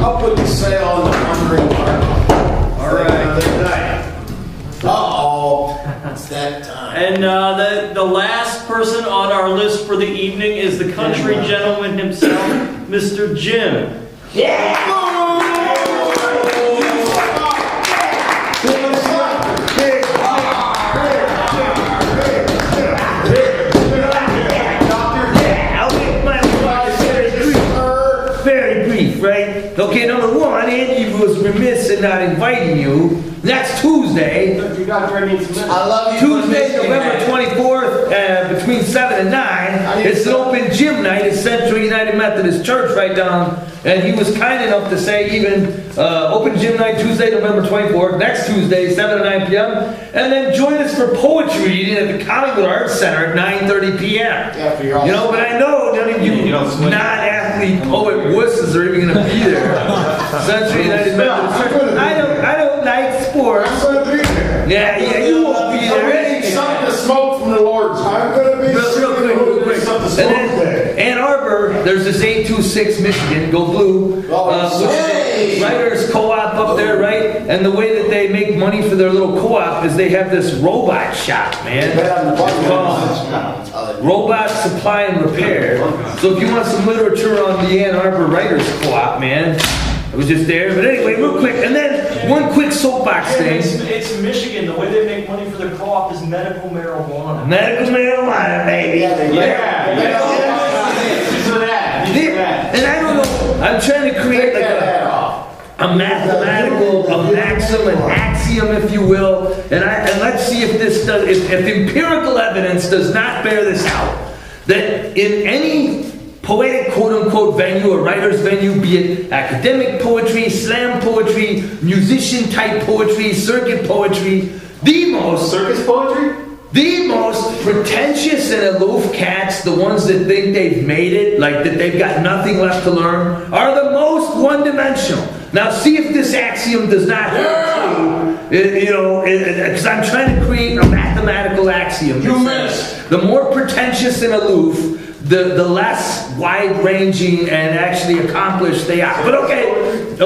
up with the sail and the wandering bark. All right. Good night. Uh-oh. It's that time. And the last person on our list for the evening is the country gentleman himself, Mr. Jim. Yeah! Right? Okay, number one, Andy was remiss in not inviting you. That's Tuesday. I love you. Tuesday, November 24th, between 7 and 9. It's an open gym night at Central United Methodist Church right down. And he was kind enough to say even open gym night Tuesday, November 24th, next Tuesday, 7 to 9 p.m. And then join us for poetry reading at the Collingwood Arts Center at 9:30 p.m. You know, but I know none of you non-athlete poet wusses are even going to be there. Central United Methodist Church. I don't like sports. I'm going to be there. Yeah, you won't be there. I need something to smoke from the Lord's. I'm going to be real quick. Something to smoke there. Ann Arbor, there's this 826 Michigan, go blue, which is a writers co-op up there, right? And the way that they make money for their little co-op is they have this robot shop, man. It's called Robot Supply and Repair. So if you want some literature on the Ann Arbor Writers Co-op, man, I was just there. But anyway, real quick, and then one quick soapbox thing. It's Michigan. The way they make money for their co-op is medical marijuana. Medical marijuana, baby. And I don't know, I'm trying to create like a mathematical, a maxim, an axiom, if you will, and let's see if this does, if empirical evidence does not bear this out, that in any poetic quote-unquote venue, a writer's venue, be it academic poetry, slam poetry, musician-type poetry, circuit poetry, the most... Circus poetry? The most pretentious and aloof cats, the ones that think they've made it, like that they've got nothing left to learn, are the most one-dimensional. Now see if this axiom does not hold true, you know, because I'm trying to create a mathematical axiom. You missed. The more pretentious and aloof, the less wide-ranging and actually accomplished they are. But okay, and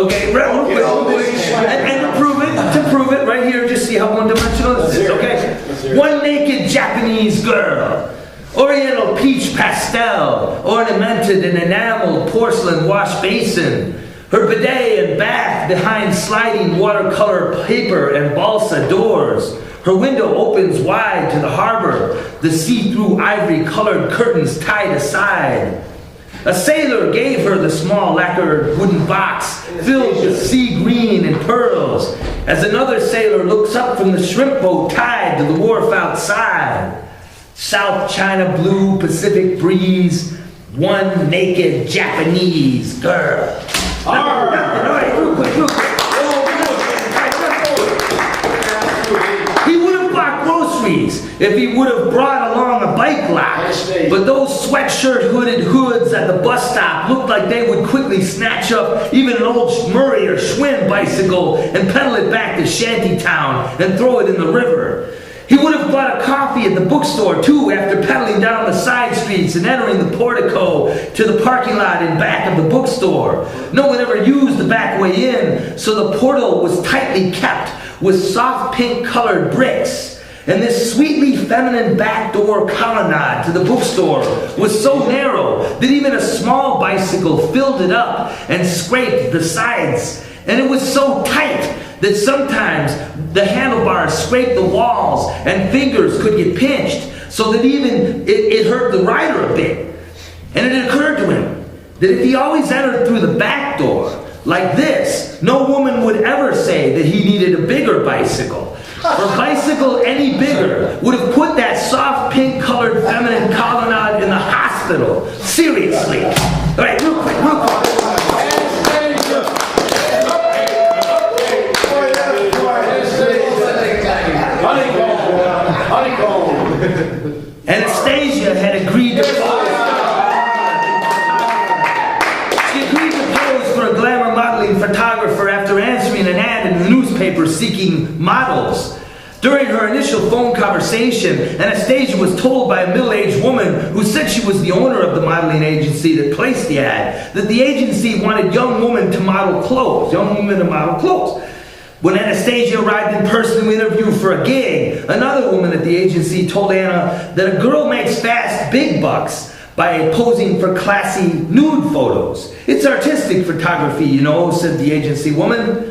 to prove it, right here, just see how one-dimensional this is. Okay, one naked Japanese girl, Oriental peach pastel, ornamented and enameled porcelain wash basin. Her bidet and bath behind sliding watercolor paper and balsa doors. Her window opens wide to the harbor, the see-through ivory-colored curtains tied aside. A sailor gave her the small lacquered wooden box filled with sea green and pearls, as another sailor looks up from the shrimp boat tied to the wharf outside. South China blue Pacific breeze, one naked Japanese girl. All right, real quick. He would have bought groceries if he would have brought along a bike lock. But those sweatshirt hooded hoods at the bus stop looked like they would quickly snatch up even an old Murray or Schwinn bicycle and pedal it back to Shantytown and throw it in the river. He would have bought a coffee at the bookstore, too, after pedaling down the side streets and entering the portico to the parking lot in back of the bookstore. No one ever used the back way in, so the portal was tightly kept with soft pink-colored bricks. And this sweetly feminine back door colonnade to the bookstore was so narrow that even a small bicycle filled it up and scraped the sides. And it was so tight that sometimes the handlebars scraped the walls and fingers could get pinched, so that even it hurt the rider a bit. And it occurred to him that if he always entered through the back door like this, no woman would ever say that he needed a bigger bicycle. For a bicycle any bigger would have put that soft pink-colored feminine colonnade in the hospital. Seriously. All right, real quick. Anastasia had agreed to pose. She agreed to pose for a glamour modeling photographer after answering an ad in the newspaper seeking models. During her initial phone conversation, Anastasia was told by a middle-aged woman who said she was the owner of the modeling agency that placed the ad, that the agency wanted young women to model clothes. When Anastasia arrived in person to interview for a gig, another woman at the agency told Anna that a girl makes fast big bucks by posing for classy nude photos. It's artistic photography, you know, said the agency woman.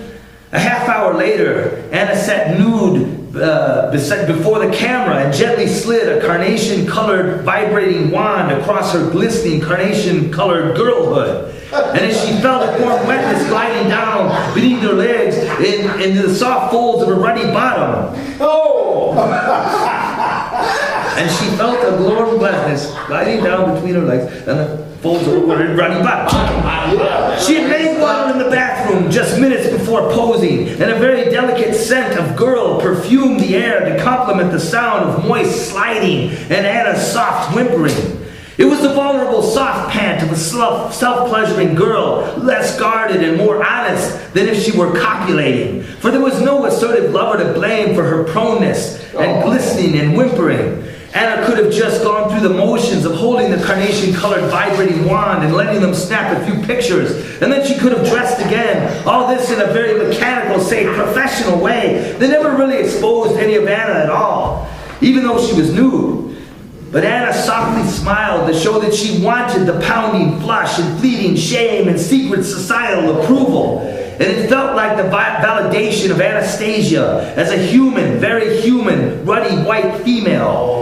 A half hour later, Anna sat nude before the camera and gently slid a carnation-colored vibrating wand across her glistening carnation-colored girlhood. And as she felt a warm wetness gliding down beneath her legs into the soft folds of her ruddy bottom. Oh! And she felt a warm wetness gliding down between her legs and the folds of her ruddy bottom. She had made water in the bathroom just minutes before posing, and a very delicate scent of girl perfumed the air to complement the sound of moist sliding and Anna's soft whimpering. It was the vulnerable soft pant of a self-pleasuring girl, less guarded and more honest than if she were copulating. For there was no assertive lover to blame for her proneness and glistening and whimpering. Anna could have just gone through the motions of holding the carnation-colored vibrating wand and letting them snap a few pictures, and then she could have dressed again. All this in a very mechanical, say, professional way that never really exposed any of Anna at all, even though she was nude. But Anna softly smiled to show that she wanted the pounding flush and fleeting shame and secret societal approval. And it felt like the validation of Anastasia as a human, very human, ruddy white female.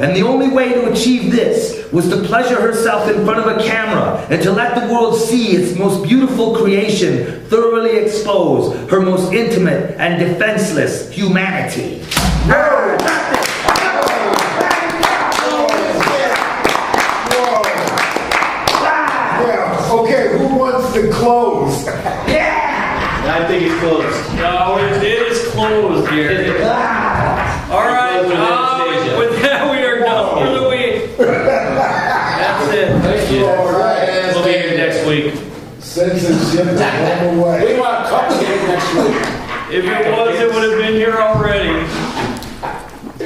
And the only way to achieve this was to pleasure herself in front of a camera and to let the world see its most beautiful creation thoroughly expose her most intimate and defenseless humanity. Okay, who wants to close? I think it's closed. No, it is closed here. All right, with that we are done for the week. That's it. Thank you. All right. We'll be here next week. Censorship is on the way. We want cupcake next week. If it was, it would have been here already.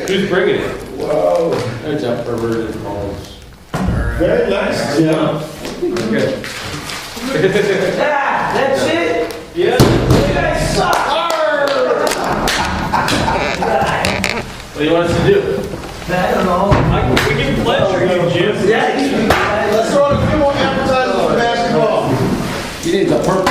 Who's bringing it? Whoa. It's a perverted balls. Very nice, Jim. Okay. That's it? Yeah. You guys suck! What do you want us to do? I don't know. We can pleasure you, Jim. Yeah, Let's throw a few more advertisements for basketball. You need the purple.